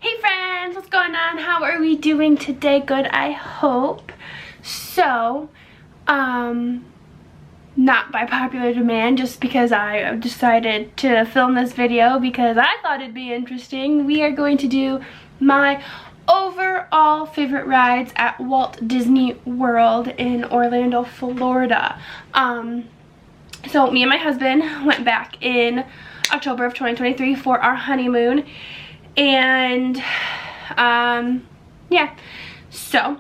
Hey friends, what's going on? How are we doing today? Good, I hope. So, not by popular demand, just because I decided to film this video because I thought it'd be interesting. We are going to do my overall favorite rides at Walt Disney World in Orlando, Florida. So me and my husband went back in October of 2023 for our honeymoon. And yeah, so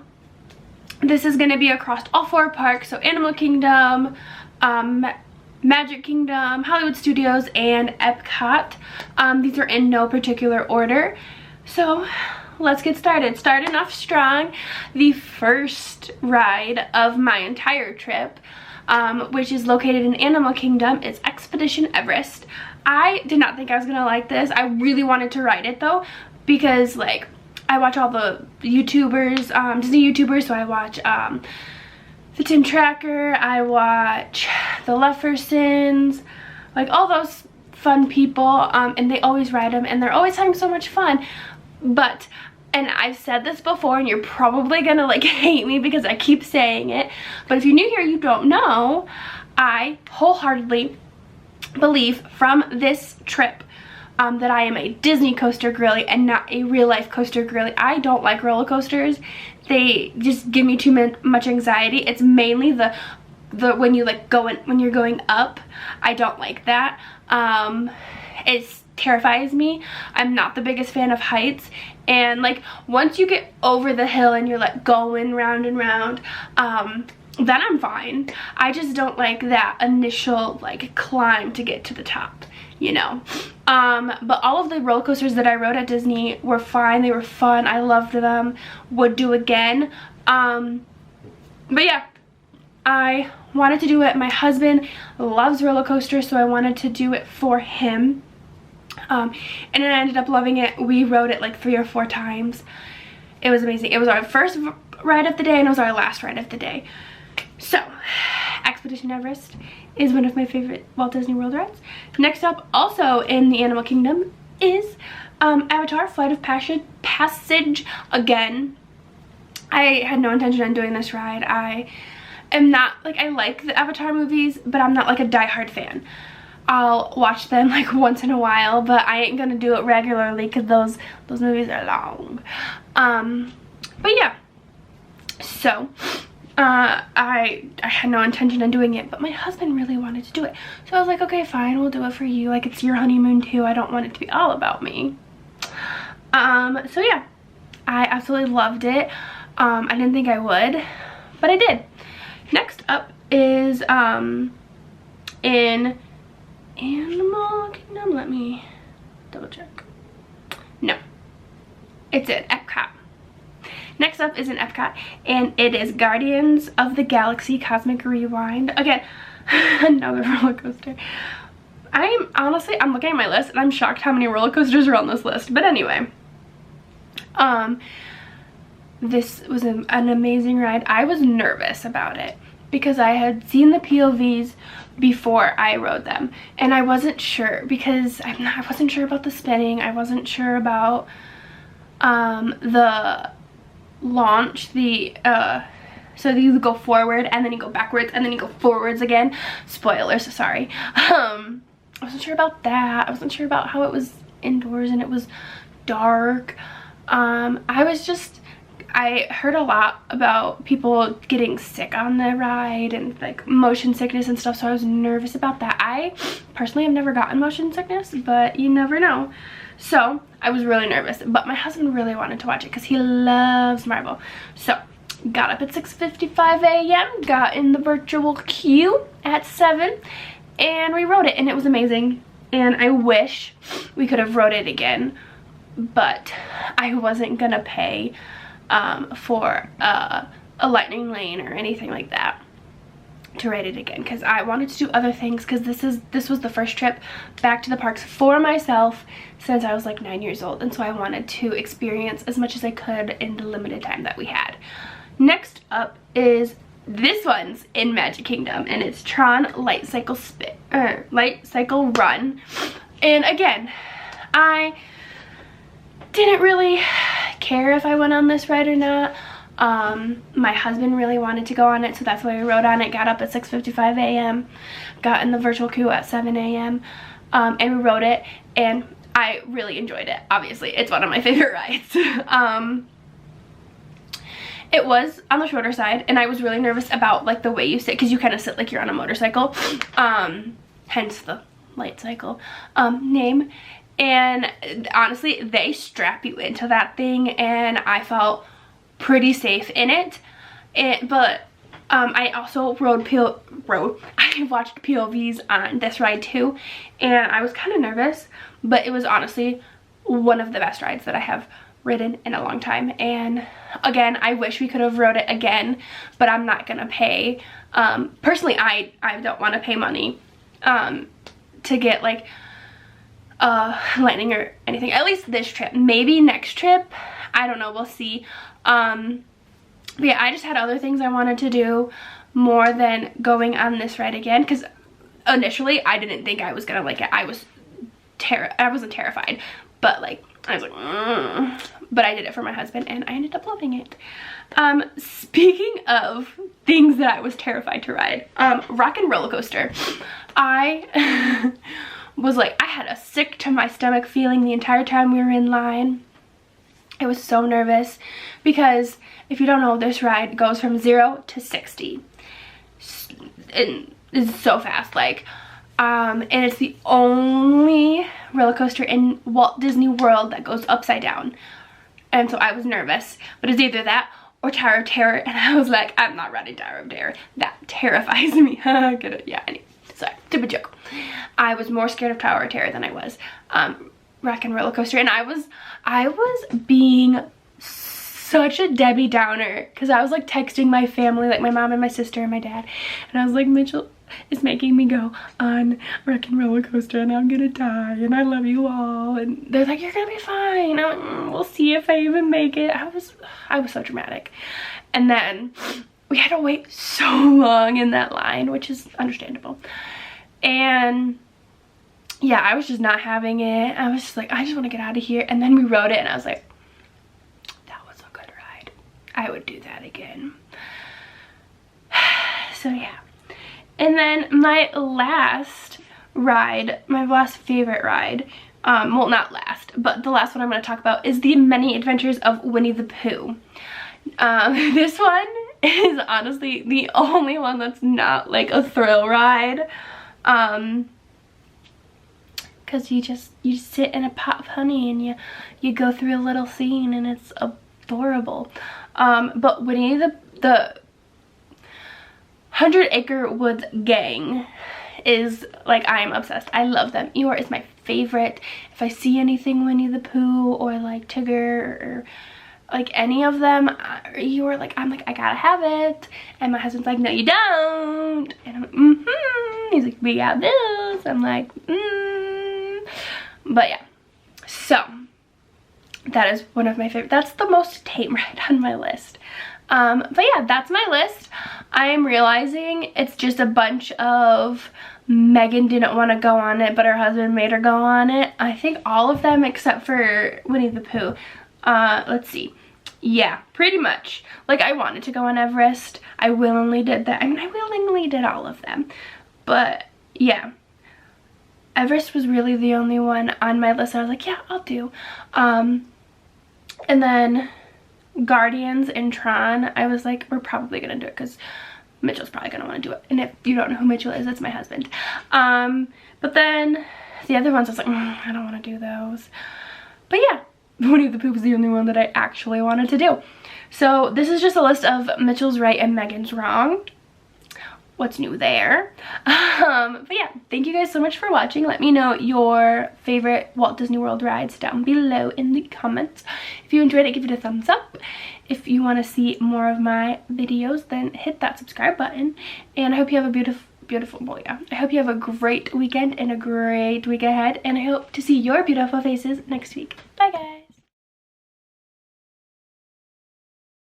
this is going to be across all 4 parks, so Animal Kingdom, Magic Kingdom, Hollywood Studios, and Epcot. These are in no particular order, so let's get started. Starting off strong, the first ride of my entire trip, which is located in Animal Kingdom, is Expedition Everest. I did not think I was gonna like this. I really wanted to ride it though, because like I watch all the YouTubers, Disney YouTubers, so I watch the Tim Tracker, I watch the Leffersons, like all those fun people, and they always ride them and they're always having so much fun. But, and I've said this before and you're probably gonna like hate me because I keep saying it, but if you're new here, you don't know, I wholeheartedly believe from this trip that I am a Disney coaster girly and not a real life coaster girly. I don't like roller coasters. They just give me too much anxiety. It's mainly the when you like when you're going up. I don't like that. It terrifies me. I'm not the biggest fan of heights, and like once you get over the hill and you're like going round and round, then I'm fine. I just don't like that initial like climb to get to the top, you know. But all of the roller coasters that I rode at Disney were fine. They were fun. I loved them. Would do again. But yeah, I wanted to do it. My husband loves roller coasters, so I wanted to do it for him. And I ended up loving it. We rode it like 3 or 4 times. It was amazing. It was our first ride of the day and it was our last ride of the day. So, Expedition Everest is one of my favorite Walt Disney World rides. Next up, also in the Animal Kingdom, is Avatar Flight of Passage again. I had no intention on doing this ride. I am not, like, I like the Avatar movies, but I'm not like a diehard fan. I'll watch them like once in a while, but I ain't gonna do it regularly because those movies are long. But yeah, so I had no intention on doing it, but my husband really wanted to do it, so I was like, okay, fine, we'll do it for you. Like, it's your honeymoon too. I don't want it to be all about me. So yeah, I absolutely loved it. I didn't think I would, but I did. Next up is in Animal Kingdom. Let me double check. No, it's in Epcot. Next up is in Epcot, and it is Guardians of the Galaxy Cosmic Rewind. Again, another roller coaster. I'm looking at my list and I'm shocked how many roller coasters are on this list. But anyway, this was an amazing ride. I was nervous about it because I had seen the POVs before I rode them, and I wasn't sure because I wasn't sure about the spinning. I wasn't sure about the launch, so you go forward and then you go backwards and then you go forwards again. Spoilers, sorry. I wasn't sure about that. I wasn't sure about how it was indoors and it was dark. I heard a lot about people getting sick on the ride and like motion sickness and stuff, so I was nervous about that. I personally have never gotten motion sickness, but you never know. So I was really nervous, but my husband really wanted to watch it because he loves Marvel. So got up at 6:55 a.m, got in the virtual queue at 7, and we rode it, and it was amazing. And I wish we could have rode it again, but I wasn't gonna pay for a lightning lane or anything like that to ride it again, because I wanted to do other things, because this was the first trip back to the parks for myself since I was like 9 years old, and so I wanted to experience as much as I could in the limited time that we had. Next up is this one's in Magic Kingdom, and it's Tron Light Cycle Run. And again, I didn't really care if I went on this ride or not. My husband really wanted to go on it, so that's why we rode on it. Got up at 6:55 a.m. got in the virtual queue at 7 a.m. And we rode it, and I really enjoyed it. Obviously, it's one of my favorite rides. It was on the shorter side, and I was really nervous about like the way you sit, because you kind of sit like you're on a motorcycle, hence the light cycle name. And honestly, they strap you into that thing, and I felt pretty safe in it. But I also I watched POVs on this ride too, and I was kind of nervous, but it was honestly one of the best rides that I have ridden in a long time. And again, I wish we could have rode it again, but I'm not gonna pay, personally I don't want to pay money to get like lightning or anything, at least this trip. Maybe next trip, I don't know, we'll see. But yeah, I just had other things I wanted to do more than going on this ride again, because initially I didn't think I was gonna like it. I wasn't terrified, but like I was like, but I did it for my husband, and I ended up loving it. Speaking of things that I was terrified to ride, Rock and Roller Coaster. I was like, I had a sick to my stomach feeling the entire time we were in line. I was so nervous because if you don't know, this ride goes from 0 to 60. And it's so fast, like, and it's the only roller coaster in Walt Disney World that goes upside down. And so I was nervous, but it's either that or Tower of Terror, and I was like, I'm not riding Tower of Terror. That terrifies me. Yeah, anyway, sorry, stupid joke. I was more scared of Tower of Terror than I was Rock and Roller Coaster, and I was being such a Debbie Downer, because I was like texting my family, like my mom and my sister and my dad, and I was like, Mitchell is making me go on Rock and Roller Coaster and I'm gonna die, and I love you all. And they're like, you're gonna be fine. I'm like, we'll see if I even make it. I was so dramatic. And then we had to wait so long in that line, which is understandable. And yeah, I was just not having it. I was just like, I just want to get out of here. And then we rode it, and I was like, that was a good ride. I would do that again. So yeah. And then my last ride, my last favorite ride, well, not last, but the last one I'm going to talk about is the Many Adventures of Winnie the Pooh. This one is honestly the only one that's not like a thrill ride. Because you sit in a pot of honey and you go through a little scene, and it's adorable. But Winnie the 100 Acre Woods gang is like, I am obsessed. I love them. Eeyore is my favorite. If I see anything Winnie the Pooh or like Tigger or like any of them, Eeyore, like, I'm like, I gotta have it. And my husband's like, no you don't. And I'm like, he's like, we got this. I'm like, But yeah, so that is one of my favorite. That's the most tame ride on my list. But yeah, that's my list. I am realizing it's just a bunch of Megan didn't want to go on it, but her husband made her go on it. I think all of them except for Winnie the Pooh. Let's see. Yeah, pretty much. Like, I wanted to go on Everest. I willingly did that. I mean, I willingly did all of them. But yeah, Everest was really the only one on my list I was like, yeah, I'll do. And then Guardians and Tron, I was like, we're probably gonna do it because Mitchell's probably gonna want to do it. And if you don't know who Mitchell is, that's my husband. But then the other ones I was like, I don't want to do those. But yeah, Winnie the Pooh was the only one that I actually wanted to do. So this is just a list of Mitchell's right and Megan's wrong. What's new there. But yeah, thank you guys so much for watching. Let me know your favorite Walt Disney World rides down below in the comments. If you enjoyed it, give it a thumbs up. If you want to see more of my videos, then hit that subscribe button. And I hope you have a beautiful, well, yeah, I hope you have a great weekend and a great week ahead. And I hope to see your beautiful faces next week. Bye guys.